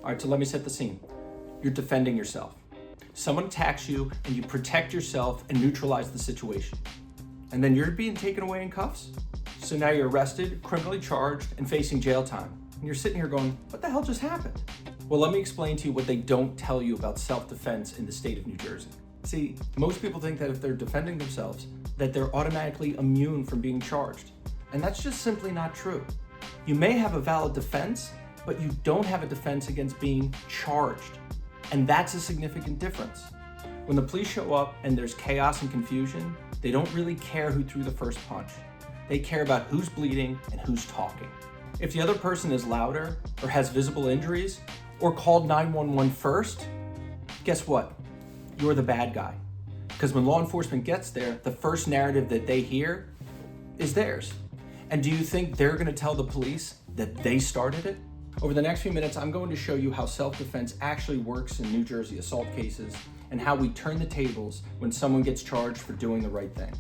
All right, so let me set the scene. You're defending yourself. Someone attacks you and you protect yourself and neutralize the situation. And then you're being taken away in cuffs. So now you're arrested, criminally charged, and facing jail time. And you're sitting here going, what the hell just happened? Well, let me explain to you what they don't tell you about self-defense in the state of New Jersey. See, most people think that if they're defending themselves, that they're automatically immune from being charged. And that's just simply not true. You may have a valid defense, but you don't have a defense against being charged. And that's a significant difference. When the police show up and there's chaos and confusion, they don't really care who threw the first punch. They care about who's bleeding and who's talking. If the other person is louder or has visible injuries or called 911 first, guess what? You're the bad guy. Because when law enforcement gets there, the first narrative that they hear is theirs. And do you think they're going to tell the police that they started it? Over the next few minutes, I'm going to show you how self-defense actually works in New Jersey assault cases and how we turn the tables when someone gets charged for doing the right thing.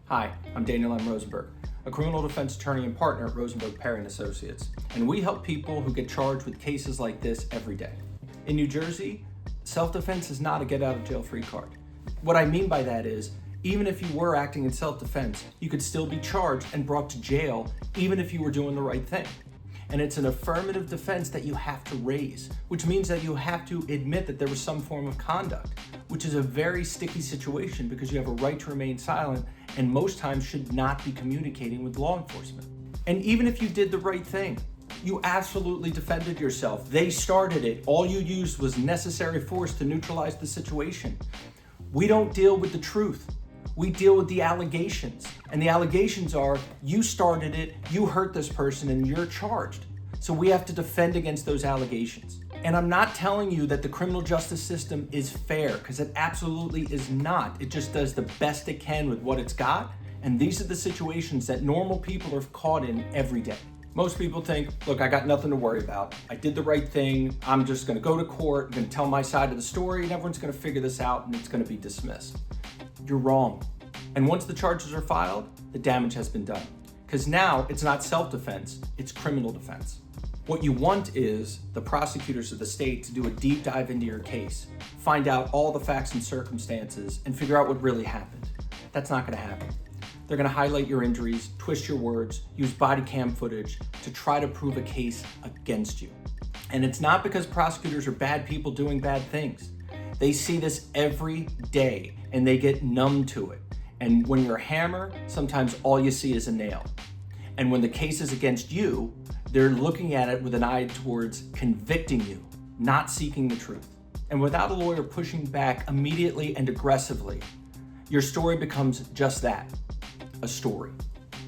Hi, I'm Daniel M. Rosenberg, a criminal defense attorney and partner at Rosenberg, Perry & Associates, and we help people who get charged with cases like this every day. In New Jersey, self-defense is not a get-out-of-jail-free card. What I mean by that is, even if you were acting in self-defense, you could still be charged and brought to jail even if you were doing the right thing. And it's an affirmative defense that you have to raise, which means that you have to admit that there was some form of conduct, which is a very sticky situation because you have a right to remain silent and most times should not be communicating with law enforcement. And even if you did the right thing, you absolutely defended yourself. They started it. All you used was necessary force to neutralize the situation. We don't deal with the truth. We deal with the allegations. And the allegations are, you started it, you hurt this person, and you're charged. So we have to defend against those allegations. And I'm not telling you that the criminal justice system is fair, because it absolutely is not. It just does the best it can with what it's got. And these are the situations that normal people are caught in every day. Most people think, look, I got nothing to worry about. I did the right thing. I'm just gonna go to court, I'm gonna tell my side of the story, and everyone's gonna figure this out, and it's gonna be dismissed. You're wrong. And once the charges are filed, the damage has been done. Because now it's not self-defense, it's criminal defense. What you want is the prosecutors of the state to do a deep dive into your case, find out all the facts and circumstances, and figure out what really happened. That's not gonna happen. They're gonna highlight your injuries, twist your words, use body cam footage to try to prove a case against you. And it's not because prosecutors are bad people doing bad things. They see this every day and they get numb to it. And when you're a hammer, sometimes all you see is a nail. And when the case is against you, they're looking at it with an eye towards convicting you, not seeking the truth. And without a lawyer pushing back immediately and aggressively, your story becomes just that, a story.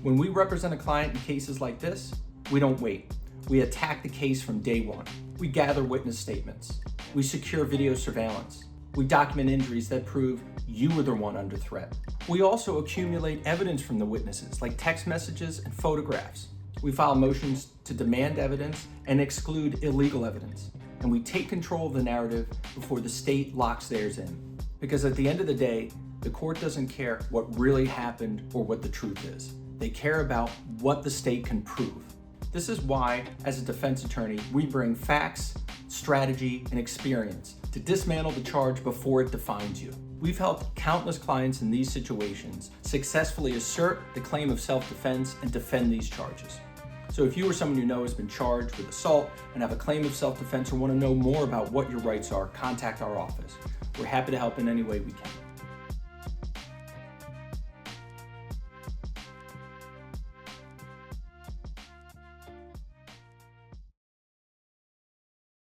When we represent a client in cases like this, we don't wait. We attack the case from day one. We gather witness statements. We secure video surveillance. We document injuries that prove you were the one under threat. We also accumulate evidence from the witnesses, like text messages and photographs. We file motions to demand evidence and exclude illegal evidence. And we take control of the narrative before the state locks theirs in. Because at the end of the day, the court doesn't care what really happened or what the truth is. They care about what the state can prove. This is why, as a defense attorney, we bring facts, strategy, and experience to dismantle the charge before it defines you. We've helped countless clients in these situations successfully assert the claim of self-defense and defend these charges. So if you or someone you know has been charged with assault and have a claim of self-defense or want to know more about what your rights are, contact our office. We're happy to help in any way we can.